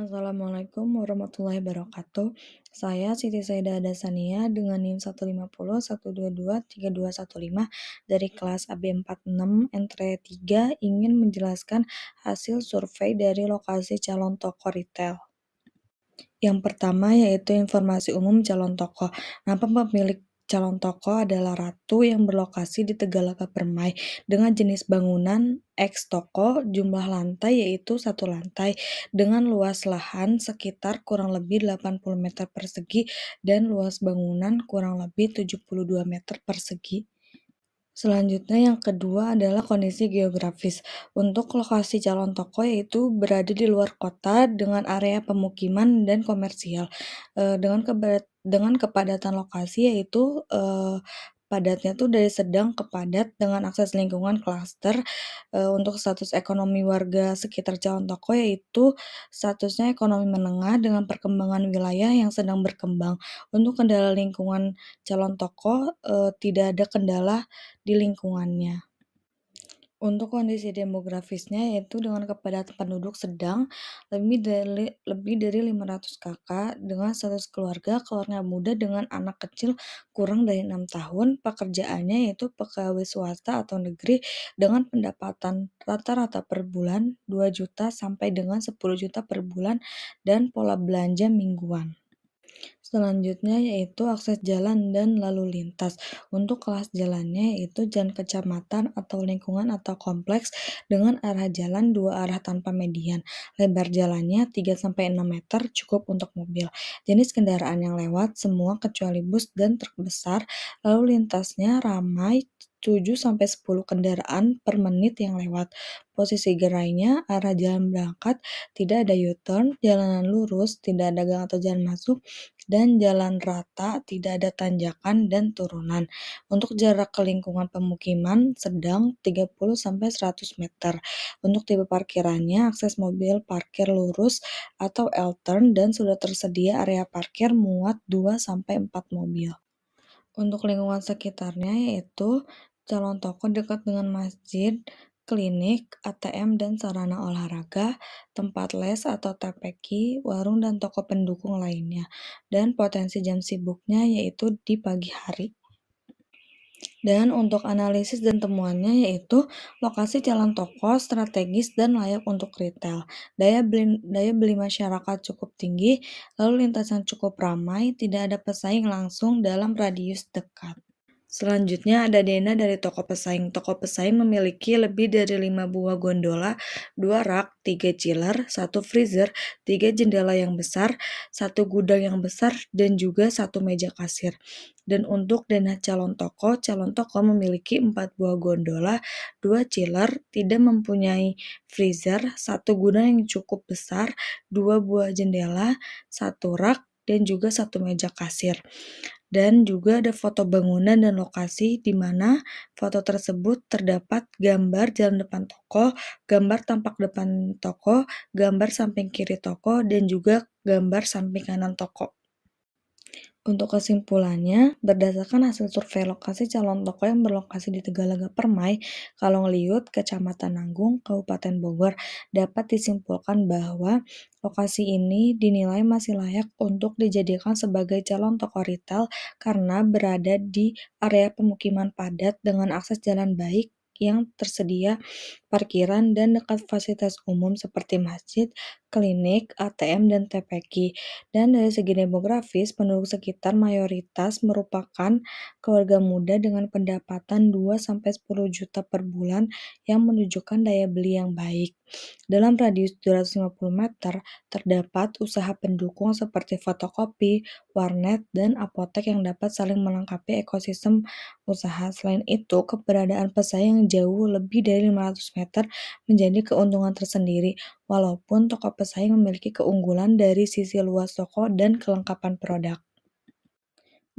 Assalamualaikum warahmatullahi wabarakatuh. Saya Siti Saida Adasania dengan NIM 15012232215 dari kelas AB46 Entre 3 ingin menjelaskan hasil survei dari lokasi calon toko retail. Yang pertama yaitu informasi umum calon toko. Nama pemilik calon toko adalah Ratu yang berlokasi di Tegalaga Permai dengan jenis bangunan X toko, jumlah lantai yaitu satu lantai dengan luas lahan sekitar kurang lebih 80 meter persegi dan luas bangunan kurang lebih 72 meter persegi. Selanjutnya yang kedua adalah kondisi geografis. Untuk lokasi calon toko yaitu berada di luar kota dengan area pemukiman dan komersial. Dengan kepadatan lokasi yaitu padatnya tuh dari sedang ke padat dengan akses lingkungan klaster. Untuk status ekonomi warga sekitar calon toko yaitu statusnya ekonomi menengah dengan perkembangan wilayah yang sedang berkembang. Untuk kendala lingkungan calon toko tidak ada kendala di lingkungannya. Untuk kondisi demografisnya yaitu dengan kepadatan penduduk sedang lebih dari 500 kakak dengan status keluarga muda dengan anak kecil kurang dari 6 tahun, pekerjaannya yaitu pegawai swasta atau negeri dengan pendapatan rata-rata per bulan 2 juta sampai dengan 10 juta per bulan dan pola belanja mingguan. Selanjutnya yaitu akses jalan dan lalu lintas. Untuk kelas jalannya yaitu jalan kecamatan atau lingkungan atau kompleks dengan arah jalan dua arah tanpa median. Lebar jalannya 3-6 meter cukup untuk mobil. Jenis kendaraan yang lewat semua kecuali bus dan truk besar. Lalu lintasnya ramai 7-10 kendaraan per menit yang lewat. Posisi gerainya arah jalan berangkat, tidak ada U-turn, jalanan lurus, tidak ada gang atau jalan masuk, dan jalan rata, tidak ada tanjakan dan turunan. Untuk jarak ke lingkungan pemukiman sedang 30-100 meter. Untuk tipe parkirannya, akses mobil parkir lurus atau L-turn dan sudah tersedia area parkir muat 2-4 mobil. Untuk lingkungan sekitarnya yaitu calon toko dekat dengan masjid, klinik, ATM dan sarana olahraga, tempat les atau TPQ, warung dan toko pendukung lainnya. Dan potensi jam sibuknya yaitu di pagi hari. Dan untuk analisis dan temuannya yaitu lokasi calon toko strategis dan layak untuk retail. Daya beli masyarakat cukup tinggi, lalu lintasan cukup ramai, tidak ada pesaing langsung dalam radius dekat. Selanjutnya ada Dena dari toko pesaing. Toko pesaing memiliki lebih dari 5 buah gondola, 2 rak, 3 chiller, 1 freezer, 3 jendela yang besar, 1 gudang yang besar, dan juga 1 meja kasir. Dan untuk Dena calon toko memiliki 4 buah gondola, 2 chiller, tidak mempunyai freezer, 1 gudang yang cukup besar, 2 buah jendela, 1 rak, dan juga 1 meja kasir. Dan juga ada foto bangunan dan lokasi di mana foto tersebut terdapat gambar jalan depan toko, gambar tampak depan toko, gambar samping kiri toko, dan juga gambar samping kanan toko. Untuk kesimpulannya, berdasarkan hasil survei lokasi calon toko yang berlokasi di Tegalaga Permai, Kalongliut, Kecamatan Nanggung, Kabupaten Bogor, dapat disimpulkan bahwa lokasi ini dinilai masih layak untuk dijadikan sebagai calon toko retail karena berada di area pemukiman padat dengan akses jalan baik yang tersedia parkiran dan dekat fasilitas umum seperti masjid, klinik, ATM, dan TPQ. Dan dari segi demografis, penduduk sekitar mayoritas merupakan keluarga muda dengan pendapatan 2-10 juta per bulan yang menunjukkan daya beli yang baik. Dalam radius 250 meter, terdapat usaha pendukung seperti fotokopi, warnet, dan apotek yang dapat saling melengkapi ekosistem usaha. Selain itu, keberadaan pesaing yang jauh lebih dari 500 meter menjadi keuntungan tersendiri, walaupun toko pesaing memiliki keunggulan dari sisi luas toko dan kelengkapan produk.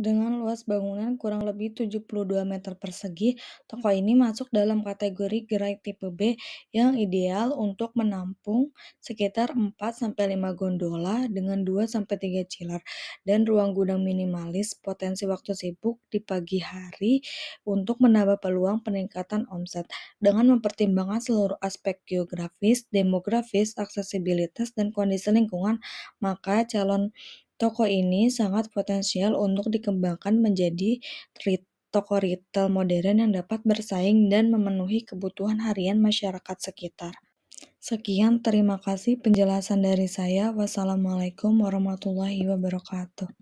Dengan luas bangunan kurang lebih 72 meter persegi, toko ini masuk dalam kategori gerai tipe B yang ideal untuk menampung sekitar 4-5 gondola dengan 2-3 chiller dan ruang gudang minimalis potensi waktu sibuk di pagi hari untuk menambah peluang peningkatan omset. Dengan mempertimbangkan seluruh aspek geografis, demografis, aksesibilitas, dan kondisi lingkungan, maka calon toko ini sangat potensial untuk dikembangkan menjadi toko retail modern yang dapat bersaing dan memenuhi kebutuhan harian masyarakat sekitar. Sekian, terima kasih penjelasan dari saya. Wassalamualaikum warahmatullahi wabarakatuh.